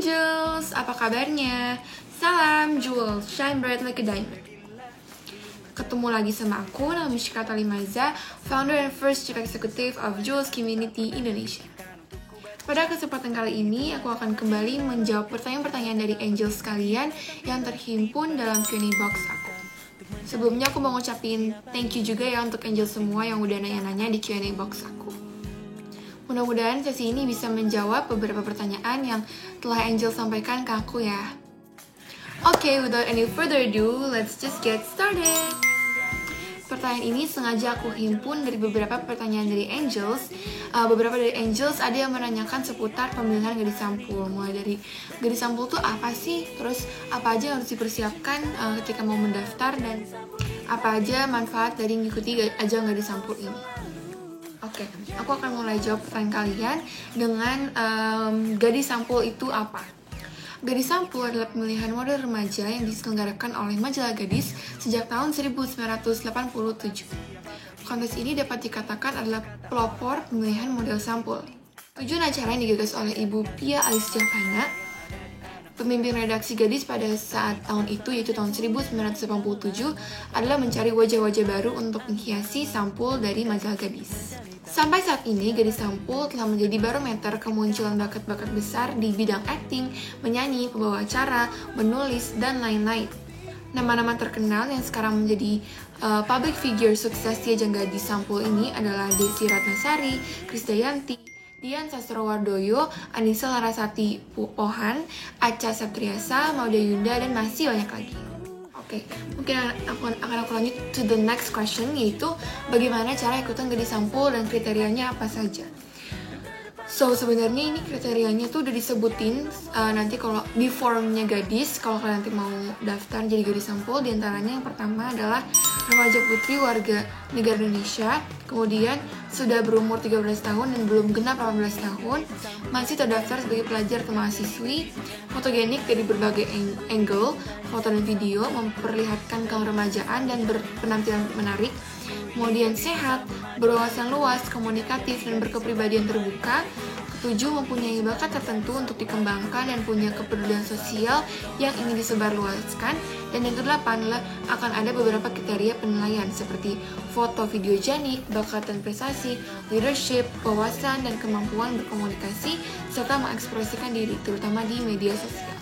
Angels, apa kabarnya? Salam Jewel, shine bright like a diamond. Ketemu lagi sama aku, nama Mishka Talimaza, founder and first chief executive of Jewels Community Indonesia. Pada kesempatan kali ini, aku akan kembali menjawab pertanyaan-pertanyaan dari Angels kalian yang terhimpun dalam Q&A box aku. Sebelumnya aku mau ngucapin thank you juga ya untuk Angels semua yang udah nanya-nanya di Q&A box aku. Mudah-mudahan sesi ini bisa menjawab beberapa pertanyaan yang telah Angel sampaikan ke aku ya. Oke, without any further ado, let's just get started. Pertanyaan ini sengaja aku himpun dari beberapa pertanyaan dari Angels. Beberapa dari Angels ada yang menanyakan seputar pemilihan gadis sampul. Mulai dari gadis sampul tuh apa sih? Terus apa aja yang harus dipersiapkan ketika mau mendaftar, dan apa aja manfaat dari mengikuti ajang gadis sampul ini. Oke, aku akan mulai jawab pertanyaan kalian dengan gadis sampul itu apa? Gadis sampul adalah pemilihan model remaja yang diselenggarakan oleh majalah Gadis sejak tahun 1987. Kontes ini dapat dikatakan adalah pelopor pemilihan model sampul. Tujuan acara yang digagas oleh Ibu Pia Alisjahvana, pemimpin redaksi Gadis pada saat tahun itu, yaitu tahun 1987, adalah mencari wajah-wajah baru untuk menghiasi sampul dari majalah Gadis. Sampai saat ini, gadis sampul telah menjadi barometer kemunculan bakat-bakat besar di bidang akting, menyanyi, pembawa acara, menulis, dan lain-lain. Nama-nama terkenal yang sekarang menjadi public figure sukses di ajang gadis sampul ini adalah Desi Ratnasari, Krisdayanti, Dian Sastrowardoyo, Anissa Larasati Pohan, Acha Septriasa, Mauda Yunda, dan masih banyak lagi. Oke, mungkin akan aku lanjut to the next question, yaitu bagaimana cara ikutan gadis sampul dan kriterianya apa saja. So, sebenarnya ini kriterianya tuh udah disebutin nanti kalau di forumnya Gadis, kalau kalian nanti mau daftar jadi gadis sampul. Diantaranya yang pertama adalah remaja putri warga negara Indonesia, kemudian sudah berumur 13 tahun dan belum genap 18 tahun, masih terdaftar sebagai pelajar atau mahasiswi, fotogenik dari berbagai angle, foto dan video, memperlihatkan keremajaan dan berpenampilan menarik, kemudian sehat, berwawasan luas, komunikatif, dan berkepribadian terbuka. Ketujuh, mempunyai bakat tertentu untuk dikembangkan dan punya kepedulian sosial yang ingin disebarluaskan. Dan yang kedelapan adalah akan ada beberapa kriteria penilaian seperti foto videogenik, bakat dan prestasi, leadership, wawasan, dan kemampuan berkomunikasi, serta mengekspresikan diri, terutama di media sosial.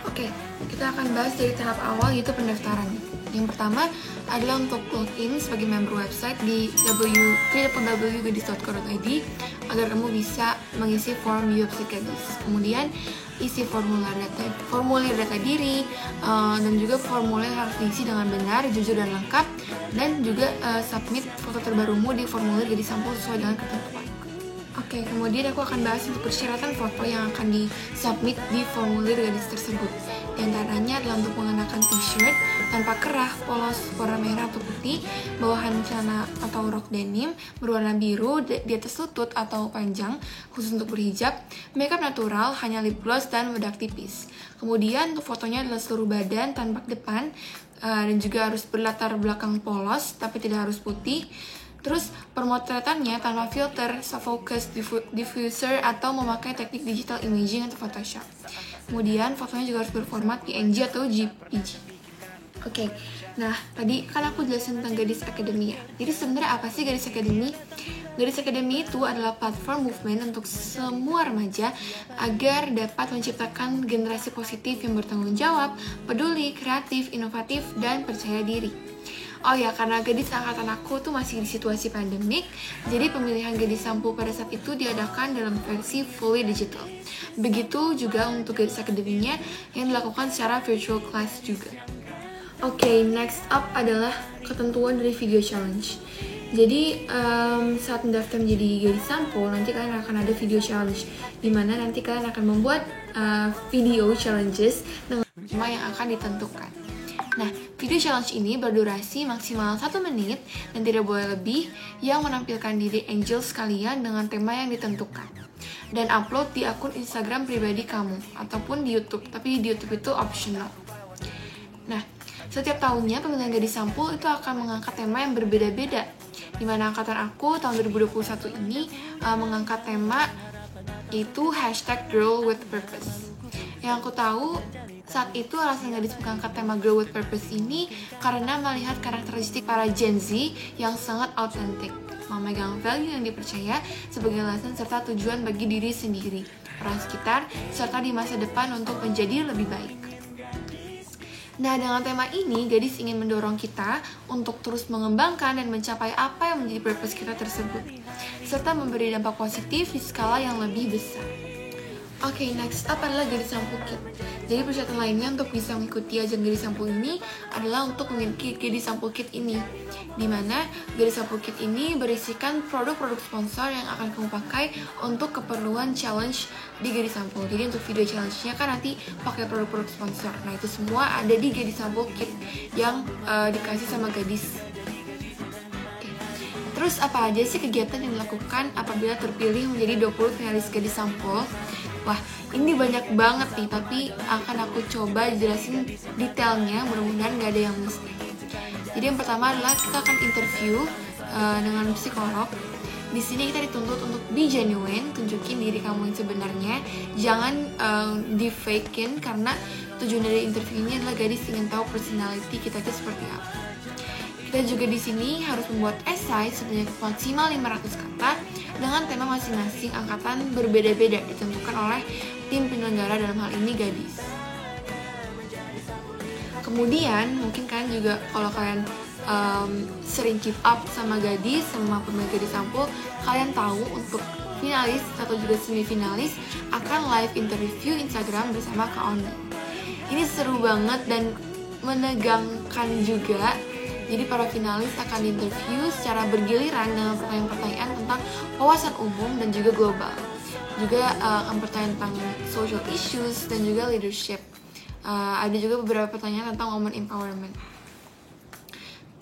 Oke, kita akan bahas dari tahap awal, yaitu pendaftaran. Yang pertama adalah untuk login sebagai member website di www.gadis.co.id agar kamu bisa mengisi form biopsi gadis. Kemudian isi formulir data diri, dan juga formulir harus diisi dengan benar, jujur, dan lengkap, dan juga submit foto terbarumu di formulir gadis sampul sesuai dengan ketentuan. Oke, kemudian aku akan bahas untuk persyaratan foto yang akan disubmit di formulir gadis tersebut. Di antaranya adalah untuk mengenakan t-shirt tanpa kerah, polos, warna merah atau putih, bawahan celana atau rok denim berwarna biru di atas lutut atau panjang, khusus untuk berhijab, makeup natural, hanya lip gloss dan bedak tipis. Kemudian untuk fotonya adalah seluruh badan, tampak depan, dan juga harus berlatar belakang polos, tapi tidak harus putih. Terus pemotretannya tanpa filter, soft focus, diffuser, atau memakai teknik digital imaging atau Photoshop. Kemudian fotonya juga harus berformat PNG atau JPG. Oke, nah tadi kan aku jelasin tentang Gadis Academy ya. Jadi sebenarnya apa sih Gadis Academy? Gadis Academy itu adalah platform movement untuk semua remaja agar dapat menciptakan generasi positif yang bertanggung jawab, peduli, kreatif, inovatif, dan percaya diri. Oh ya, karena gadis angkatan aku tuh masih di situasi pandemik, jadi pemilihan gadis sampul pada saat itu diadakan dalam versi fully digital. Begitu juga untuk Gadis Academy-nya yang dilakukan secara virtual class juga. Oke, next up adalah ketentuan dari video challenge. Jadi saat mendaftar menjadi gadis sampul, nanti kalian akan ada video challenge, dimana nanti kalian akan membuat video challenges dengan tema yang akan ditentukan. Nah, video challenge ini berdurasi maksimal 1 menit dan tidak boleh lebih, yang menampilkan diri Angels kalian dengan tema yang ditentukan. Dan upload di akun Instagram pribadi kamu, ataupun di YouTube, tapi di YouTube itu optional. Nah, setiap tahunnya pemilihan gadis sampul itu akan mengangkat tema yang berbeda-beda. Di mana angkatan aku tahun 2021 ini mengangkat tema yaitu #GirlWithPurpose. Yang aku tahu saat itu alasan gadis mengangkat tema Girl with Purpose ini karena melihat karakteristik para Gen Z yang sangat autentik, memegang value yang dipercaya sebagai alasan serta tujuan bagi diri sendiri, orang sekitar, serta di masa depan untuk menjadi lebih baik. Nah, dengan tema ini, gadis ingin mendorong kita untuk terus mengembangkan dan mencapai apa yang menjadi purpose kita tersebut, serta memberi dampak positif di skala yang lebih besar. Oke, next up adalah Gadis Sampul Kit. Jadi persyaratan lainnya untuk bisa mengikuti ajang Gadis Sampul ini adalah untuk memiliki Gadis Sampul Kit ini, dimana Gadis Sampul Kit ini berisikan produk-produk sponsor yang akan kamu pakai untuk keperluan challenge di Gadis Sampul. Jadi untuk video challenge-nya kan nanti pakai produk-produk sponsor. Nah, itu semua ada di Gadis Sampul Kit yang dikasih sama gadis. Terus apa aja sih kegiatan yang dilakukan apabila terpilih menjadi 20 finalis Gadis Sampul? Wah, ini banyak banget nih, tapi akan aku coba jelasin detailnya, mudah-mudahan gak ada yang mesti. Jadi yang pertama adalah kita akan interview dengan psikolog. Di sini kita dituntut untuk be genuine, tunjukin diri kamu yang sebenarnya, jangan di-fakein, karena tujuan dari interview ini adalah gadis ingin tahu personality kita itu seperti apa. Kita juga di sini harus membuat esai sebanyak maksimal 500 kata dengan tema masing-masing angkatan berbeda-beda ditentukan oleh tim penyelenggara, dalam hal ini gadis. Kemudian mungkin kalian juga kalau kalian sering keep up sama gadis, sama pemain Gadis Sampul, kalian tahu untuk finalis atau juga semifinalis akan live interview Instagram bersama Kak Oni. Ini seru banget dan menegangkan juga. Jadi para finalis akan diinterview secara bergiliran dengan pertanyaan-pertanyaan tentang wawasan umum dan juga global. Juga akan pertanyaan tentang social issues dan juga leadership. Ada juga beberapa pertanyaan tentang women empowerment.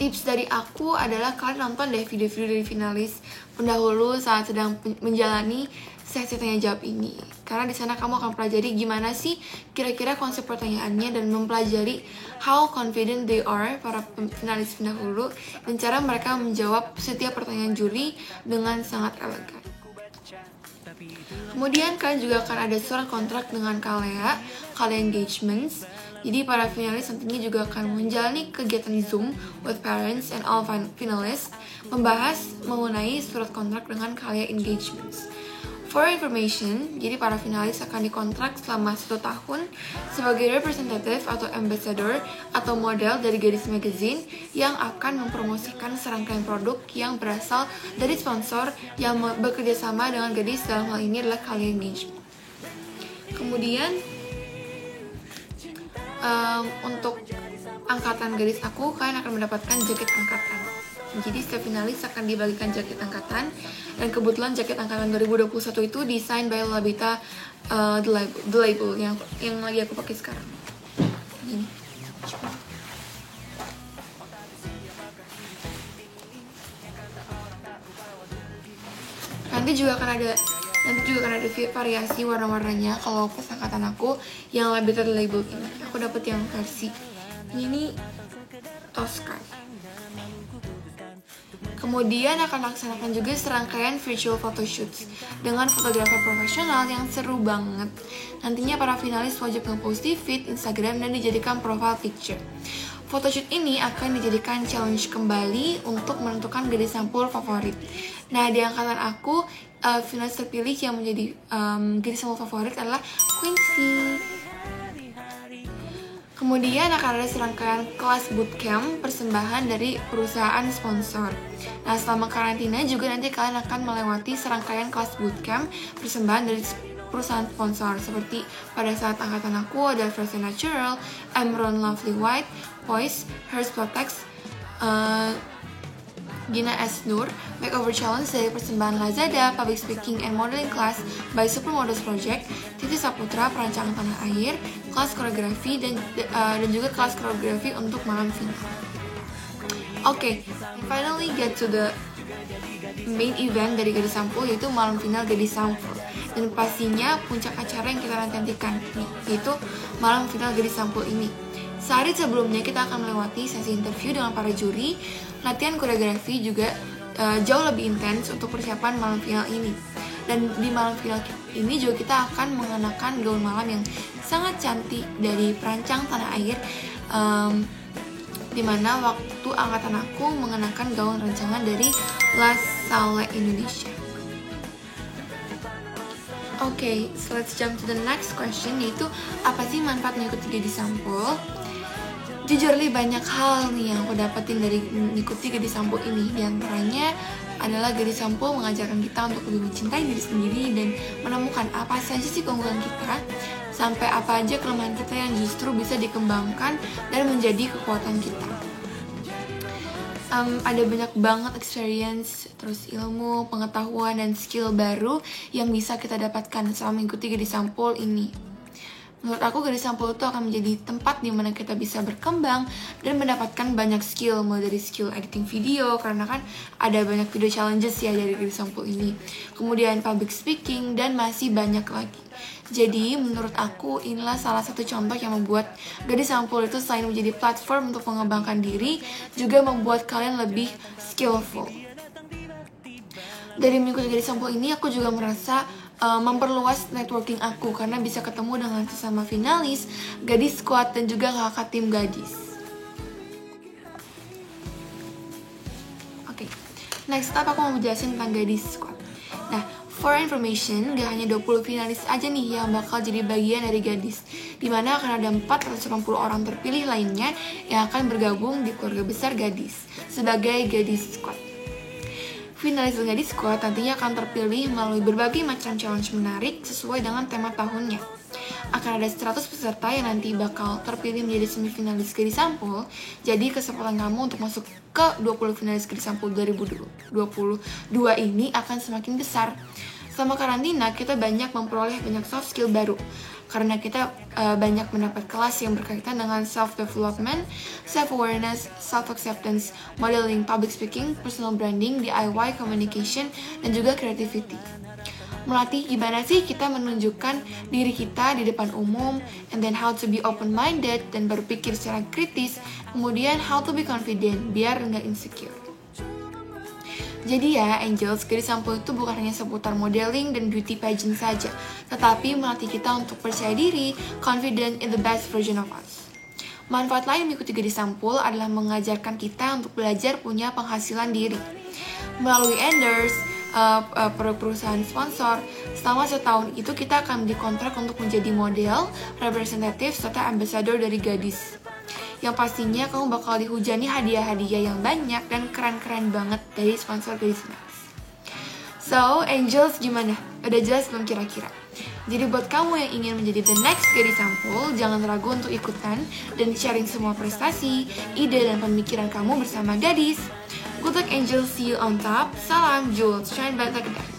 Tips dari aku adalah kalian nonton deh video-video dari finalis pendahulu saat sedang menjalani sesi tanya jawab ini, karena di sana kamu akan pelajari gimana sih kira-kira konsep pertanyaannya dan mempelajari how confident they are, para finalis pendahulu, dan cara mereka menjawab setiap pertanyaan juri dengan sangat elegan. Kemudian kalian juga akan ada surat kontrak dengan Kalea Engagements. Jadi para finalis nantinya juga akan menjalani kegiatan di Zoom with parents and all finalists, membahas mengenai surat kontrak dengan Kalea Engagements. For information, jadi para finalis akan dikontrak selama 1 tahun sebagai representative atau ambassador atau model dari Gadis Magazine yang akan mempromosikan serangkaian produk yang berasal dari sponsor yang bekerja sama dengan gadis, dalam hal ini adalah Kalea Engagement. Kemudian untuk angkatan gadis aku, kalian akan mendapatkan jaket angkatan. Jadi setiap finalis akan dibagikan jaket angkatan, dan kebetulan jaket angkatan 2021 itu desain by Labita The Label yang lagi aku pakai sekarang. Ini. Nanti juga akan ada variasi warna-warnanya kalau pas angkatan aku yang Labita The Label ini. Aku dapet yang versi ini Tosca. Kemudian akan laksanakan juga serangkaian virtual photoshoots dengan fotografer profesional yang seru banget. Nantinya para finalis wajib nge-post di feed Instagram dan dijadikan profile picture. Photoshoot ini akan dijadikan challenge kembali untuk menentukan Gadis Sampul favorit. Nah, di angkatan aku, finalis terpilih yang menjadi Gadis Sampul favorit adalah Quincy. Kemudian akan ada serangkaian kelas bootcamp persembahan dari perusahaan sponsor. Nah, selama karantina juga nanti kalian akan melewati serangkaian kelas bootcamp persembahan dari perusahaan sponsor. Seperti pada saat angkatan aku ada Fresh Natural, Emron Lovely White, Poise, Hearst Protect, Gina S. Nur, Makeover Challenge dari persembahan Lazada, Public Speaking and Modeling Class by Supermodels Project, Titi Saputra, Perancangan Tanah Air, kelas koreografi, dan juga kelas koreografi untuk malam final. Oke, finally get to the main event dari Gadis Sampul, yaitu malam final Gadis Sampul. Dan pastinya puncak acara yang kita nantikan yaitu malam final Gadis Sampul ini. Sehari sebelumnya kita akan melewati sesi interview dengan para juri, latihan koreografi juga jauh lebih intens untuk persiapan malam final ini. Dan di malam final ini juga kita akan mengenakan gaun malam yang sangat cantik dari perancang tanah air, dimana waktu angkatan aku mengenakan gaun rancangan dari La Salle Indonesia. Oke, so let's jump to the next question, yaitu apa sih manfaat mengikuti Gadis Sampul? Jujur nih, banyak hal nih yang aku dapetin dari mengikuti Gadis Sampul ini. Di antaranya adalah Gadis Sampul mengajarkan kita untuk lebih mencintai diri sendiri dan menemukan apa saja sih keunggulan kita, sampai apa aja kelemahan kita yang justru bisa dikembangkan dan menjadi kekuatan kita. Ada banyak banget experience, terus ilmu, pengetahuan, dan skill baru yang bisa kita dapatkan selama mengikuti Gadis Sampul ini. Menurut aku Gadis Sampul itu akan menjadi tempat di mana kita bisa berkembang dan mendapatkan banyak skill, mulai dari skill editing video, karena kan ada banyak video challenges ya dari Gadis Sampul ini. Kemudian public speaking, dan masih banyak lagi. Jadi menurut aku inilah salah satu contoh yang membuat Gadis Sampul itu selain menjadi platform untuk mengembangkan diri, juga membuat kalian lebih skillful. Dari mengikuti Gadis Sampul ini aku juga merasa memperluas networking aku, karena bisa ketemu dengan sesama finalis, gadis squad, dan juga kakak tim gadis. Oke, next up aku mau jelasin tentang gadis squad. Nah, for information, gak hanya 20 finalis aja nih yang bakal jadi bagian dari gadis, dimana akan ada 480 orang terpilih lainnya yang akan bergabung di keluarga besar gadis sebagai gadis squad. Finalis Gadis Squad nantinya akan terpilih melalui berbagai macam challenge menarik sesuai dengan tema tahunnya. Akan ada 100 peserta yang nanti bakal terpilih menjadi semifinalis Gadis Sampul, jadi kesempatan kamu untuk masuk ke 20 finalis Gadis Sampul 2022 ini akan semakin besar. Selama karantina, kita banyak memperoleh banyak soft skill baru, karena kita banyak mendapat kelas yang berkaitan dengan self-development, self-awareness, self-acceptance, modeling, public speaking, personal branding, DIY, communication, dan juga creativity. Melatih gimana sih kita menunjukkan diri kita di depan umum, and then how to be open-minded, dan berpikir secara kritis, kemudian how to be confident, biar nggak insecure. Jadi ya, Angels, Gadis Sampul itu bukan hanya seputar modeling dan beauty pageant saja, tetapi melatih kita untuk percaya diri, confident in the best version of us. Manfaat lain mengikuti Gadis Sampul adalah mengajarkan kita untuk belajar punya penghasilan diri. Melalui endorse, perusahaan sponsor, selama setahun itu kita akan dikontrak untuk menjadi model, representatif, serta ambassador dari gadis. Yang pastinya kamu bakal dihujani hadiah-hadiah yang banyak dan keren-keren banget dari sponsor Gadis Max. So, Angels gimana? Udah jelas belum kira-kira? Jadi buat kamu yang ingin menjadi the next Gadis Sampul, jangan ragu untuk ikutan dan sharing semua prestasi, ide, dan pemikiran kamu bersama gadis. Good luck Angels, see you on top. Salam Jules, shine bright like a diamond.